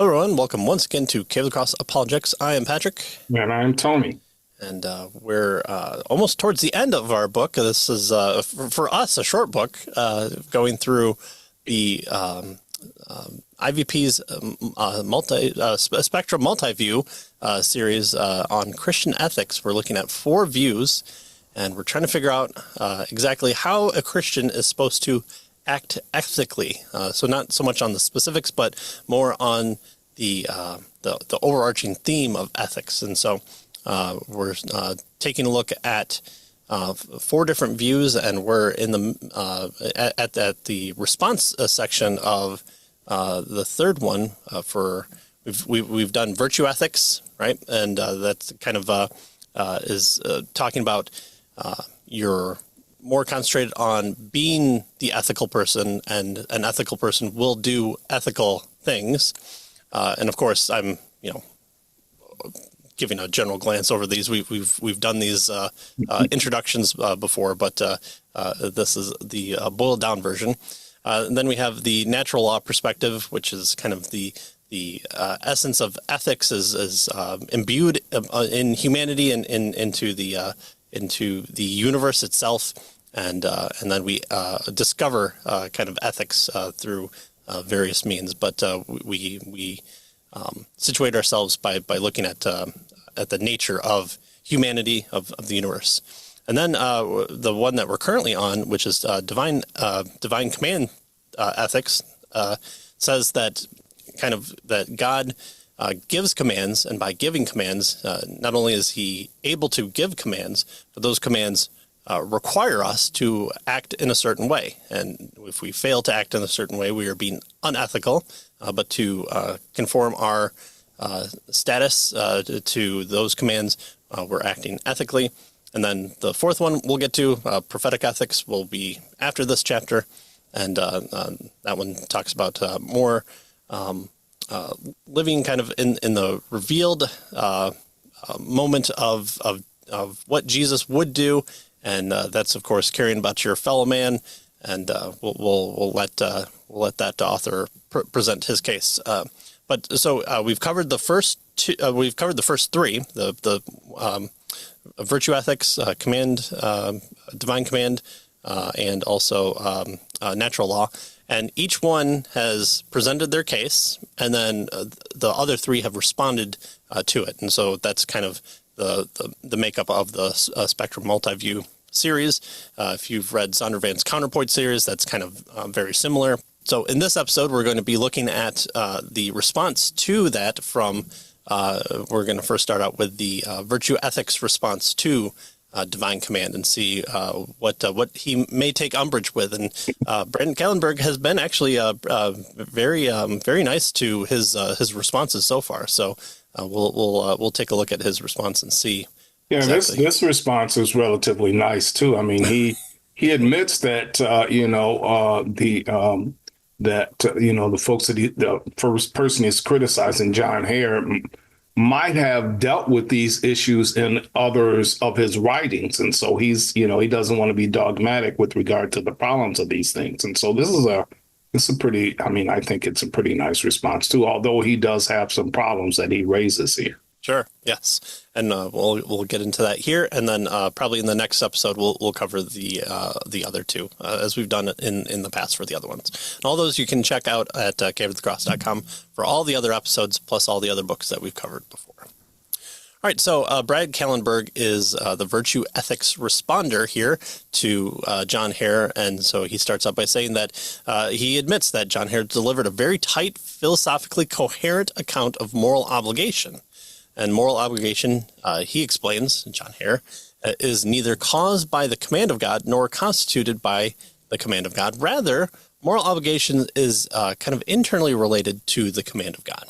Hello, everyone. Welcome once again to Cave of the Cross Apologetics. I am Patrick. And I'm Tony. And we're almost towards the end of our book. This is, for us, a short book going through the IVP's Spectrum Multi-View series on Christian ethics. We're looking at 4 views, and we're trying to figure out exactly how a Christian is supposed to act ethically. So not so much on the specifics, but more on the overarching theme of ethics. And so we're taking a look at 4 different views, and we're in the at the response section of the third one. We've done virtue ethics, right? And that's kind of is talking about your more concentrated on being the ethical person, and an ethical person will do ethical things. And of course, I'm giving a general glance over these. We've done these introductions before, but this is the boiled down version. And then we have the natural law perspective, which is kind of the essence of ethics is imbued in humanity and into the universe itself, and then we discover kind of ethics through various means. But we situate ourselves by looking at the nature of humanity, of the universe. And then the one that we're currently on, which is divine command ethics, says that God gives commands, and by giving commands, not only is he able to give commands, but those commands require us to act in a certain way. And if we fail to act in a certain way, we are being unethical. But to conform our status to those commands, we're acting ethically. And then the fourth one we'll get to, prophetic ethics, will be after this chapter. And that one talks about more living kind of in the revealed moment of what Jesus would do, and that's of course caring about your fellow man. And we'll let that author present his case. But so we've covered the first two. We've covered the first 3: the virtue ethics, command, divine command, and also natural law. And each one has presented their case, and then the other 3 have responded to it. And so that's kind of the makeup of the Spectrum Multi-View series. If you've read Zondervan's Counterpoint series, that's kind of very similar. So in this episode, we're going to be looking at the response to that from, we're going to first start out with the virtue ethics response to divine command, and see what he may take umbrage with. And Brandon Kallenberg has been actually very nice to his responses so far. So we'll take a look at his response and see. Yeah, exactly. this response is relatively nice too. I mean, he admits that the folks that the first person he's criticizing, John Hare, might have dealt with these issues in others of his writings, and so he doesn't want to be dogmatic with regard to the problems of these things. And so this is a pretty. I mean, I think it's a pretty nice response too, although he does have some problems that he raises here. Sure. Yes, and we'll get into that here, and then probably in the next episode we'll cover the other 2 as we've done in the past for the other ones. And all those you can check out at caveofthecross.com for all the other episodes, plus all the other books that we've covered before. All right, so Brad Kallenberg is the virtue ethics responder here to John Hare, and so he starts out by saying that he admits that John Hare delivered a very tight, philosophically coherent account of moral obligation. And moral obligation, he explains, John Hare, is neither caused by the command of God nor constituted by the command of God. Rather, moral obligation is kind of internally related to the command of God.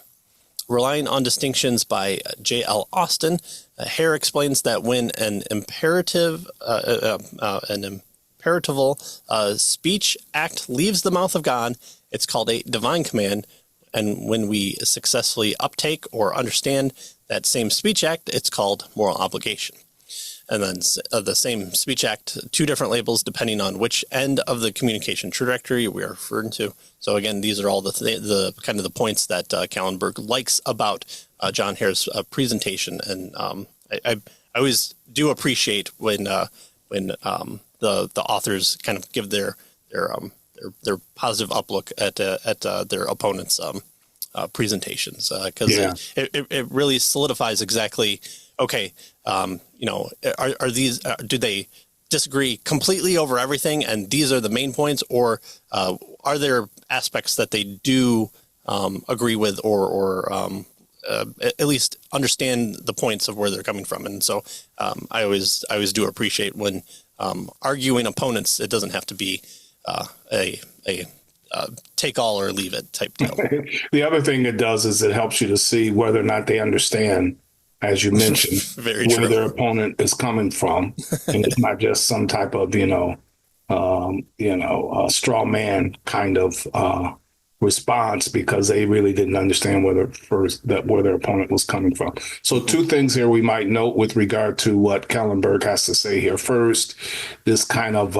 Relying on distinctions by J.L. Austin, Hare explains that when an imperatival speech act leaves the mouth of God, it's called a divine command. And when we successfully uptake or understand that same speech act, it's called moral obligation. and then the same speech act, two different labels depending on which end of the communication trajectory we are referring to. So again, these are all the kind of the points that Kallenberg likes about John Hare's presentation, and I always do appreciate when the authors kind of give their positive outlook at their opponents' presentations, because it really solidifies exactly, okay, are these, do they disagree completely over everything and these are the main points, or are there aspects that they do agree with, or at least understand the points of where they're coming from? And so I always do appreciate when arguing opponents, it doesn't have to be a take all or leave it type deal. The other thing it does is it helps you to see whether or not they understand, as you mentioned, where their opponent is coming from, and it's not just some type of straw man kind of response because they really didn't understand where their opponent was coming from. So two things here we might note with regard to what Kallenberg has to say here. First, this kind of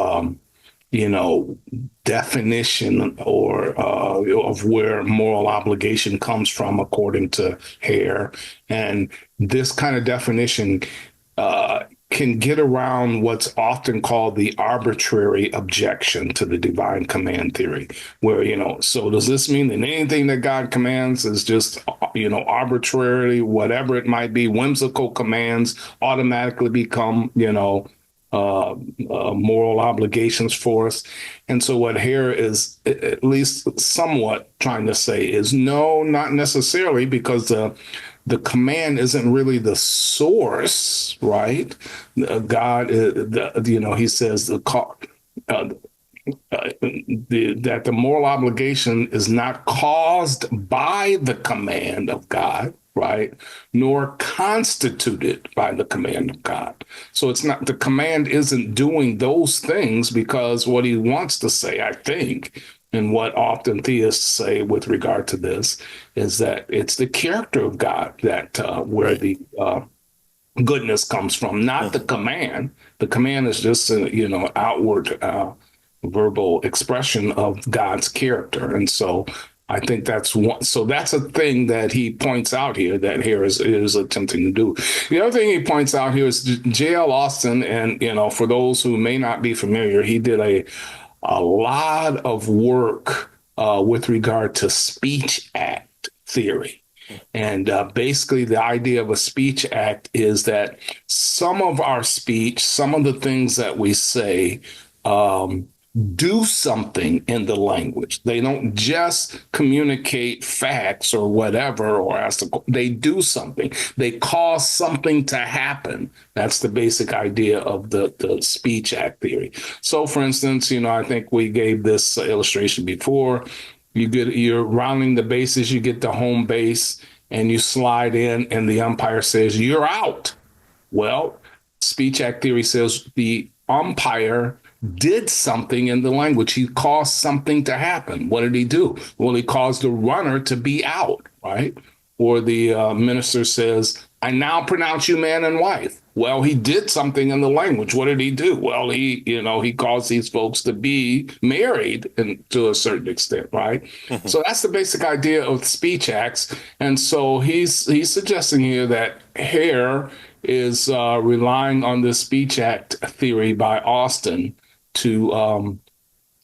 definition or of where moral obligation comes from, according to Hare. And this kind of definition can get around what's often called the arbitrary objection to the divine command theory, where, so does this mean that anything that God commands is just, arbitrarily, whatever it might be, whimsical commands automatically become, moral obligations for us? And so what Hare is at least somewhat trying to say is no, not necessarily, because the command isn't really the source, right? God, he says that the moral obligation is not caused by the command of God, right? Nor constituted by the command of God. So it's not, the command isn't doing those things, because what he wants to say, I think, and what often theists say with regard to this, is that it's the character of God that where the goodness comes from, not the command. The command is just outward verbal expression of God's character. And so I think that's one. So that's a thing that he points out here that Hare is attempting to do. The other thing he points out here is J.L. Austin, and for those who may not be familiar, he did a lot of work with regard to speech act theory. And basically, the idea of a speech act is that some of our speech, some of the things that we say, do something in the language. They don't just communicate facts or whatever, or they do something. They cause something to happen. That's the basic idea of the speech act theory. So, for instance, I think we gave this illustration before. You're rounding the bases, you get to home base, and you slide in, and the umpire says, "You're out." Well, speech act theory says the umpire did something in the language. He caused something to happen. What did he do? Well, he caused the runner to be out, right? Or the minister says, "I now pronounce you man and wife." Well, he did something in the language. What did he do? Well, he caused these folks to be married, and to a certain extent, right? Mm-hmm. So that's the basic idea of speech acts. And so he's suggesting here that Hare is relying on this speech act theory by Austin to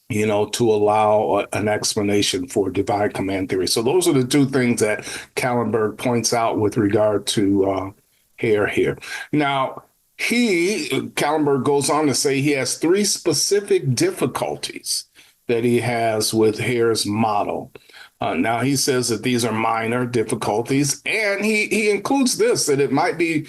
allow an explanation for divine command theory. So those are the two things that Kallenberg points out with regard to Hare here. Now, Kallenberg goes on to say he has three specific difficulties that he has with Hare's model. Now, he says that these are minor difficulties, and he includes this, that it might be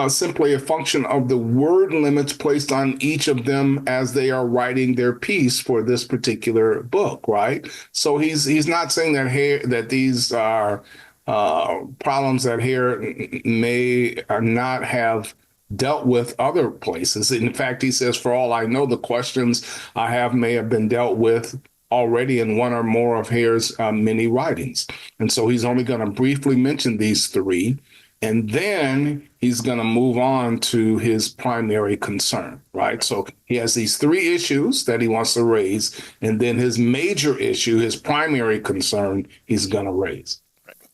simply a function of the word limits placed on each of them as they are writing their piece for this particular book, right? So he's not saying that these are problems that Hare may not have dealt with other places. In fact, he says, for all I know, the questions I have may have been dealt with already in one or more of Hare's many writings. And so he's only going to briefly mention these three. And then he's going to move on to his primary concern, right? So he has these three issues that he wants to raise, and then his major issue, his primary concern, he's going to raise.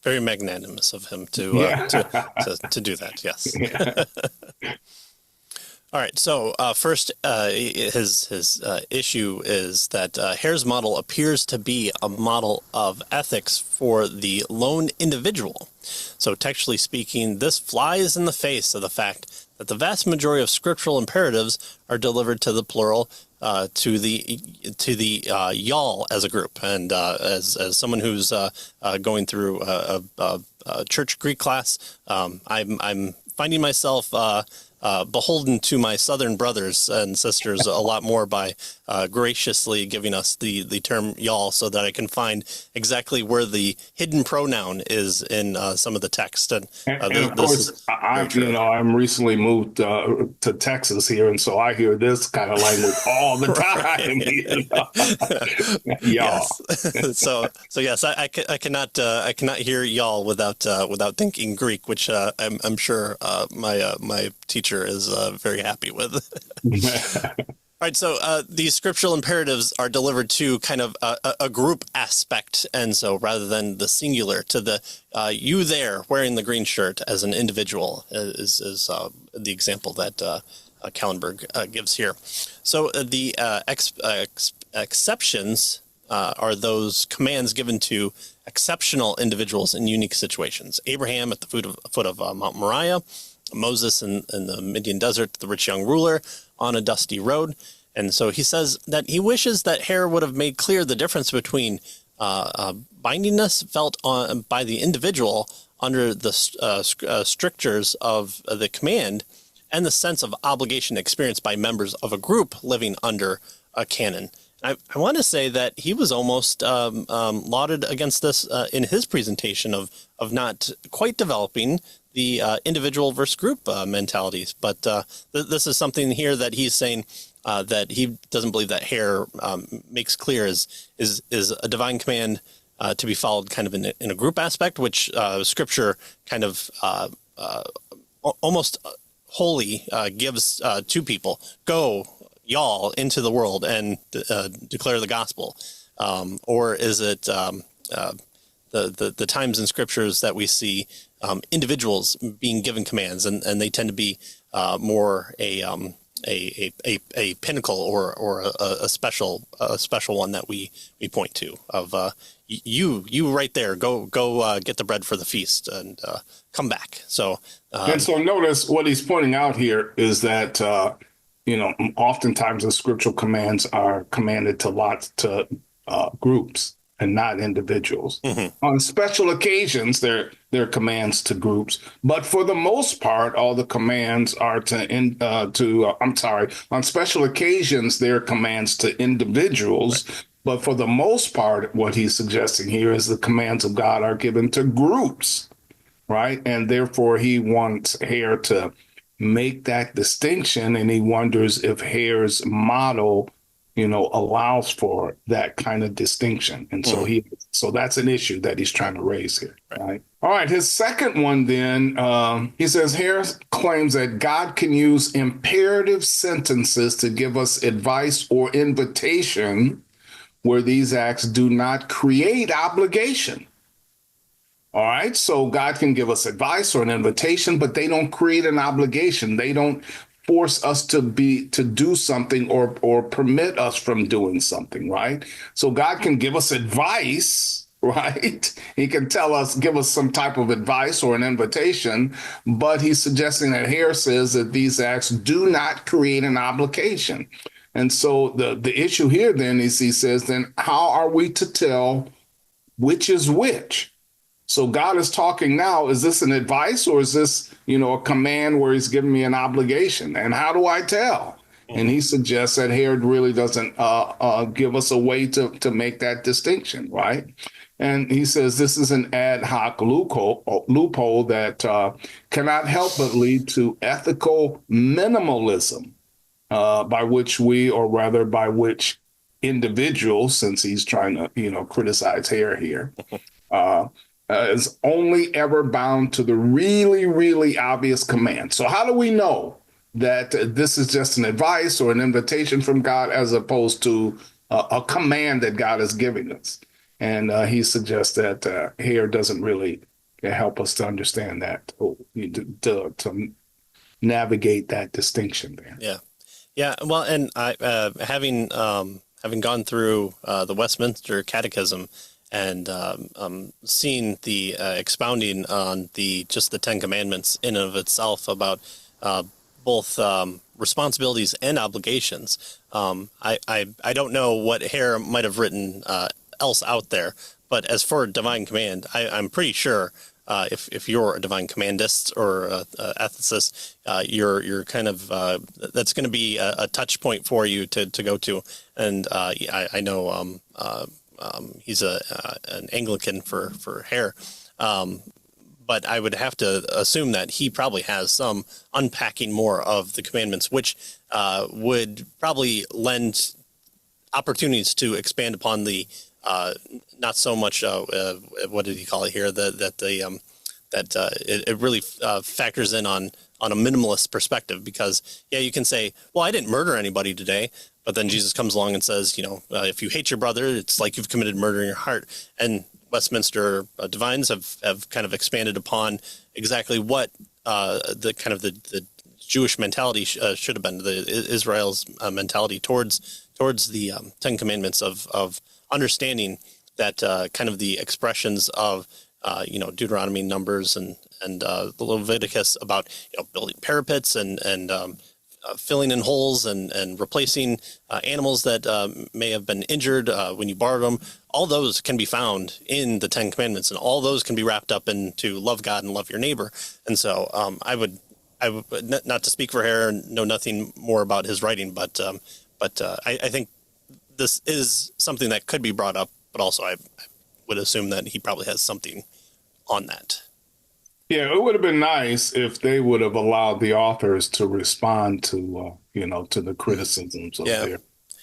Very magnanimous of him Yeah. to do that. Yes. Yeah. All right. So first, his issue is that Hare's model appears to be a model of ethics for the lone individual. So textually speaking, this flies in the face of the fact that the vast majority of scriptural imperatives are delivered to the plural, to the y'all as a group. And as someone who's going through a church Greek class, I'm finding myself beholden to my Southern brothers and sisters a lot more by graciously giving us the term y'all, so that I can find exactly where the hidden pronoun is in some of the text. And, And of course, I'm recently moved to Texas here, and so I hear this kind of language all the time. Y'all. Yes. so yes, I cannot hear y'all without thinking Greek, which I'm sure my teacher is very happy with. All right, so these scriptural imperatives are delivered to kind of a group aspect, and so rather than the singular, to the you there wearing the green shirt as an individual is the example that Kallenberg gives here. So the exceptions are those commands given to exceptional individuals in unique situations. Abraham at the foot of Mount Moriah, Moses in the Midian desert, the rich young ruler on a dusty road. And so he says that he wishes that Hare would have made clear the difference between bindingness felt by the individual under the strictures of the command and the sense of obligation experienced by members of a group living under a canon. I want to say that he was almost lauded against this in his presentation of not quite developing the individual versus group mentalities. But this is something here that he's saying that he doesn't believe that Hare makes clear is a divine command to be followed kind of in a group aspect, which Scripture kind of almost wholly gives to people. Go, y'all, into the world and declare the gospel. Or is it the times in scriptures that we see individuals being given commands, and they tend to be more a pinnacle or a special one that we point to of you right there, go get the bread for the feast and come back. So and so notice what he's pointing out here is that oftentimes the scriptural commands are commanded to groups and not individuals. Mm-hmm. On special occasions, they're commands to groups, but for the most part, all the commands are on special occasions, they're commands to individuals. Right. But for the most part, what he's suggesting here is the commands of God are given to groups, right? And therefore, he wants Hare to make that distinction, and he wonders if Hare's model allows for that kind of distinction. And so that's an issue that he's trying to raise here. Right. All right. His second one then, he says Hare claims that God can use imperative sentences to give us advice or invitation where these acts do not create obligation. All right. So God can give us advice or an invitation, but they don't create an obligation. They don't force us to do something or permit us from doing something, right? So God can give us advice, right? He can give us some type of advice or an invitation, but he's suggesting that Hare says that these acts do not create an obligation. And so the issue here then is, he says, then how are we to tell which is which? So God is talking now. Is this an advice or is this, a command where he's giving me an obligation? And how do I tell? Mm-hmm. And he suggests that Hare really doesn't give us a way to make that distinction, right? And he says this is an ad hoc loophole that cannot help but lead to ethical minimalism, by which individuals, since he's trying to, criticize Hare here, is only ever bound to the really, really obvious command. So how do we know that this is just an advice or an invitation from God as opposed to a command that God is giving us? And he suggests that here doesn't really help us to understand that, to navigate that distinction there. Yeah. Yeah. Well, and I, having gone through the Westminster Catechism and seen the expounding on just the Ten Commandments in and of itself about both responsibilities and obligations, I don't know what Hare might have written else out there, but as for divine command, I'm pretty sure. If you're a divine commandist or a ethicist, you're kind of that's going to be a touch point for you to go to. And I know he's an Anglican for Hare, but I would have to assume that he probably has some unpacking more of the commandments, which would probably lend opportunities to expand upon the not so much what did he call it here that it really factors in on a minimalist perspective, because you can say, well, I didn't murder anybody today, but then Jesus comes along and says, if you hate your brother, it's like you've committed murder in your heart. And Westminster divines have kind of expanded upon exactly what the Jewish mentality should have been, Israel's mentality towards the Ten Commandments of understanding that kind of the expressions of Deuteronomy, Numbers, and the Leviticus about building parapets and filling in holes and replacing animals that may have been injured when you borrowed them. All those can be found in the Ten Commandments, and all those can be wrapped up into love God and love your neighbor. And so I would not to speak for Hare, know nothing more about his writing, but I think this is something that could be brought up, but also I would assume that he probably has something on that. Yeah, it would have been nice if they would have allowed the authors to respond to to the criticisms of their.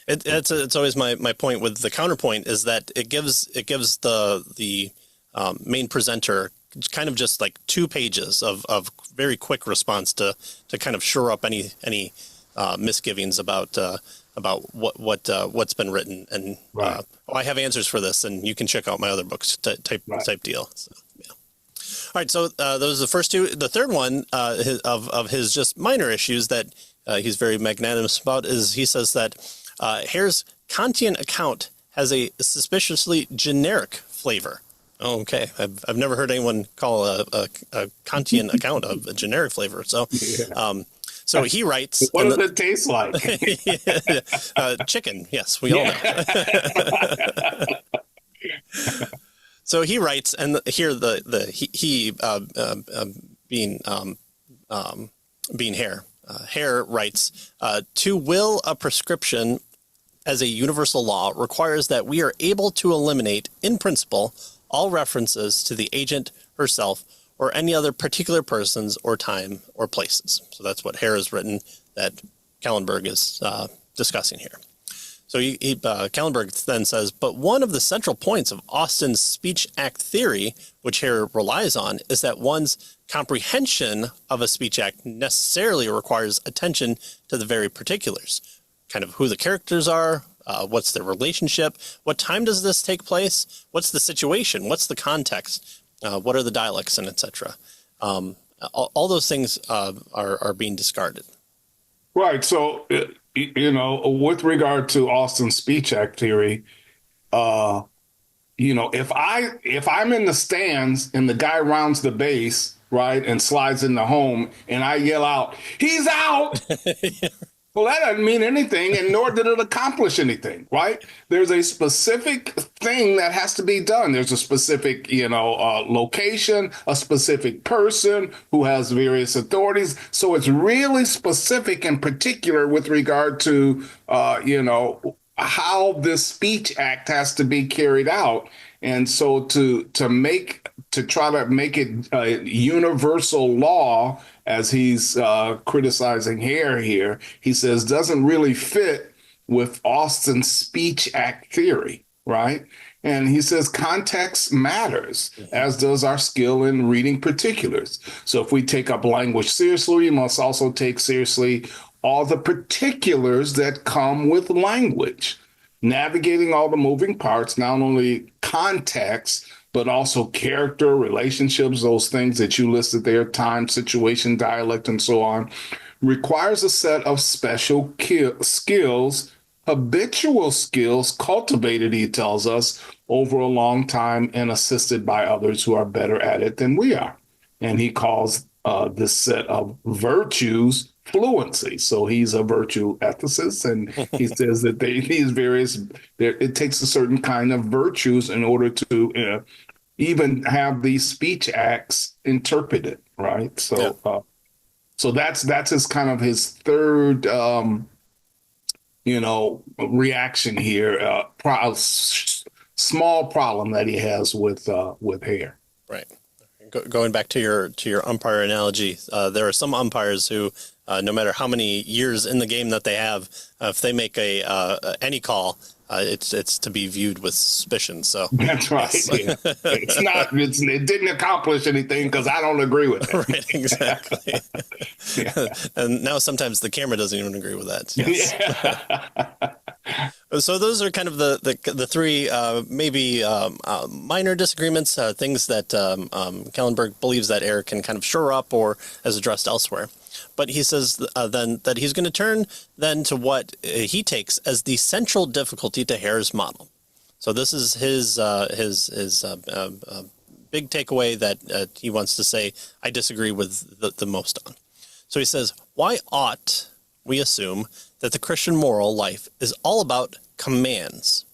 It's always my point with the counterpoint is that it gives the main presenter kind of just like 2 pages of very quick response to kind of shore up any misgivings about what's been written, and Right. I have answers for this, and you can check out my other books type deal. So, yeah. All right, so those are the first 2. The third one of his just minor issues that he's very magnanimous about is he says that Hare's Kantian account has a suspiciously generic flavor. Oh, okay, I've never heard anyone call a Kantian account of a generic flavor. So. Yeah. So he writes. What does it taste like? Chicken. Yes, we all know. So he writes, and here being Hare. Hare writes, to will a prescription as a universal law requires that we are able to eliminate, in principle, all references to the agent herself or any other particular persons or time or places. So that's what Hare has written that Kallenberg is discussing here. So Kallenberg then says, but one of the central points of Austin's speech act theory, which Hare relies on, is that one's comprehension of a speech act necessarily requires attention to the very particulars, kind of who the characters are, what's their relationship, what time does this take place, what's the situation, what's the context, what are the dialects, and etc. All those things are being discarded. Right. So, with regard to Austin's speech act theory, if I'm in the stands and the guy rounds the base, right, and slides in the home, and I yell out, "He's out!" Well, that doesn't mean anything, and nor did it accomplish anything, right? There's a specific thing that has to be done. There's a specific, location, a specific person who has various authorities. So it's really specific and particular with regard to, how this speech act has to be carried out. And so to try to make it a universal law, as he's criticizing Hare here, he says doesn't really fit with Austin's speech act theory, right? And he says context matters, as does our skill in reading particulars. So if we take up language seriously, we must also take seriously all the particulars that come with language. Navigating all the moving parts, not only context, but also character, relationships, those things that you listed there, time, situation, dialect, and so on, requires a set of special skills, habitual skills cultivated, he tells us, over a long time and assisted by others who are better at it than we are. And he calls this set of virtues fluency. So he's a virtue ethicist, and he says that these various, it takes a certain kind of virtues in order to even have these speech acts interpreted, right? So, yeah. So that's his kind of his third, reaction here. Small problem that he has with Hare. Right. Going back to your umpire analogy, there are some umpires who, no matter how many years in the game that they have, if they make any call, it's to be viewed with suspicion. So that's right. Yes. Yeah. It didn't accomplish anything because I don't agree with it. Right. Exactly. Yeah. And now sometimes the camera doesn't even agree with that. Yes. Yeah. So those are kind of the three maybe minor disagreements, things that Kellenberg believes that Hare can kind of shore up or has addressed elsewhere. But he says then that he's going to turn then to what he takes as the central difficulty to Hare's model. So this is his big takeaway that he wants to say I disagree with the most on. So he says, why ought we assume that the Christian moral life is all about commands,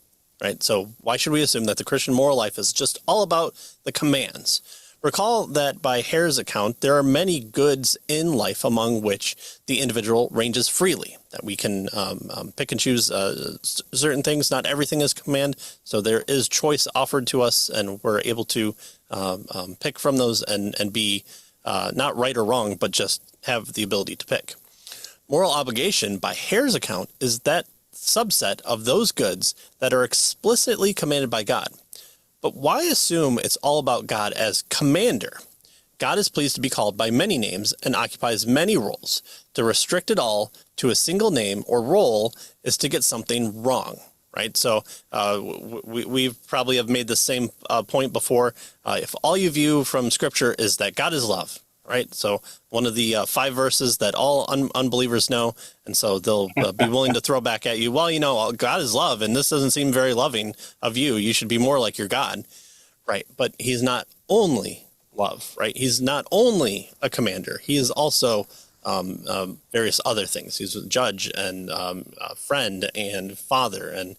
right? So why should we assume that the Christian moral life is just all about the commands? Recall that by Hare's account, there are many goods in life among which the individual ranges freely, that we can pick and choose certain things. Not everything is command, so there is choice offered to us, and we're able to pick from those and be not right or wrong, but just have the ability to pick. Moral obligation, by Hare's account, is that subset of those goods that are explicitly commanded by God. But why assume it's all about God as commander? God is pleased to be called by many names and occupies many roles. To restrict it all to a single name or role is to get something wrong, right? So we probably have made the same point before. If all you view from Scripture is that God is love, right? So one of the 5 verses that all unbelievers know, and so they'll be willing to throw back at you, well, God is love, and this doesn't seem very loving of you. You should be more like your God, right? But he's not only love, right? He's not only a commander. He is also various other things. He's a judge and a friend and father and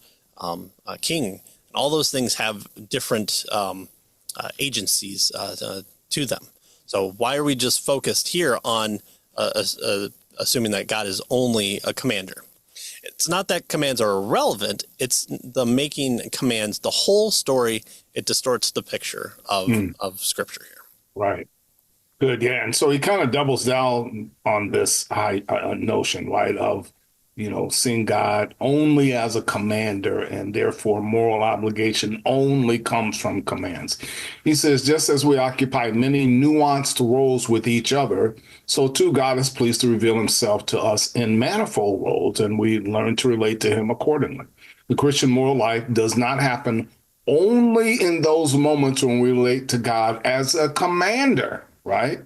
a king. And all those things have different agencies to them. So why are we just focused here on assuming that God is only a commander? It's not that commands are irrelevant. It's the making commands the whole story. It distorts the picture of Scripture here. Right. Good. Yeah. And so he kind of doubles down on this notion, right, of, seeing God only as a commander, and therefore moral obligation only comes from commands. He says, just as we occupy many nuanced roles with each other, so too God is pleased to reveal himself to us in manifold roles, and we learn to relate to him accordingly. The Christian moral life does not happen only in those moments when we relate to God as a commander, right?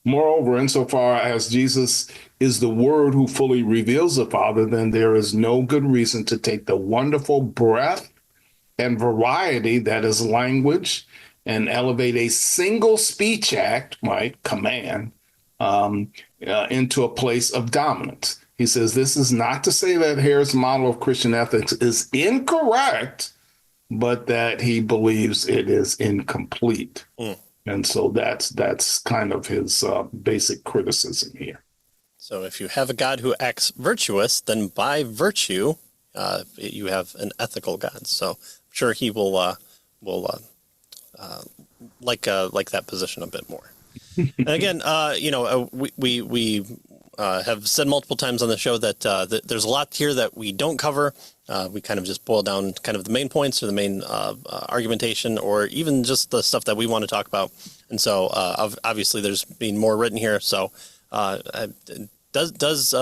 Moreover, insofar as Jesus is the Word who fully reveals the Father, then there is no good reason to take the wonderful breadth and variety that is language and elevate a single speech act, right, command, into a place of dominance. He says this is not to say that Hare's model of Christian ethics is incorrect, but that he believes it is incomplete. And so that's kind of his basic criticism here. So if you have a God who acts virtuous, then by virtue, you have an ethical God. So I'm sure he will like that position a bit more. And again, we have said multiple times on the show that there's a lot here that we don't cover. We kind of just boil down kind of the main points or the main argumentation, or even just the stuff that we want to talk about. And so obviously there's been more written here. So does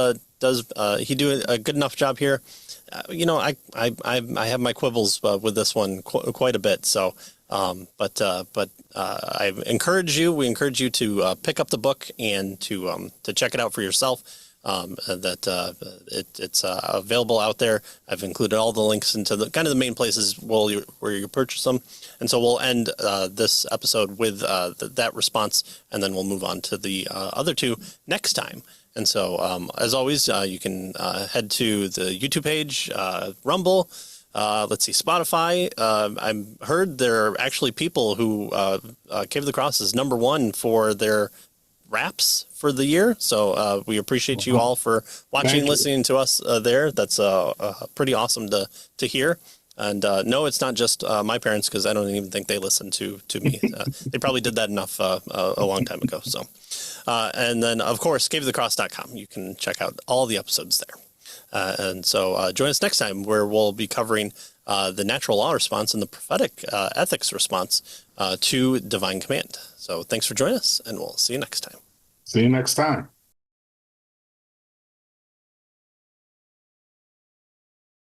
he do a good enough job here? I have my quibbles with this one quite a bit. So, but we encourage you to pick up the book and to check it out for yourself. It's available out there. I've included all the links into the kind of the main places where you purchase them. And so we'll end this episode with that response, and then we'll move on to the other two next time. And so, as always, you can head to the YouTube page, Rumble, Spotify. I've heard there are actually people who Cave of the Cross is number one for their raps for the year. So we appreciate you all for watching, listening to us there. That's pretty awesome to hear. And no, it's not just my parents, because I don't even think they listen to me. They probably did that enough a long time ago. So, and then, of course, caveofthecross.com. You can check out all the episodes there. And so join us next time, where we'll be covering the natural law response and the prophetic ethics response to divine command. So thanks for joining us, and we'll see you next time. See you next time.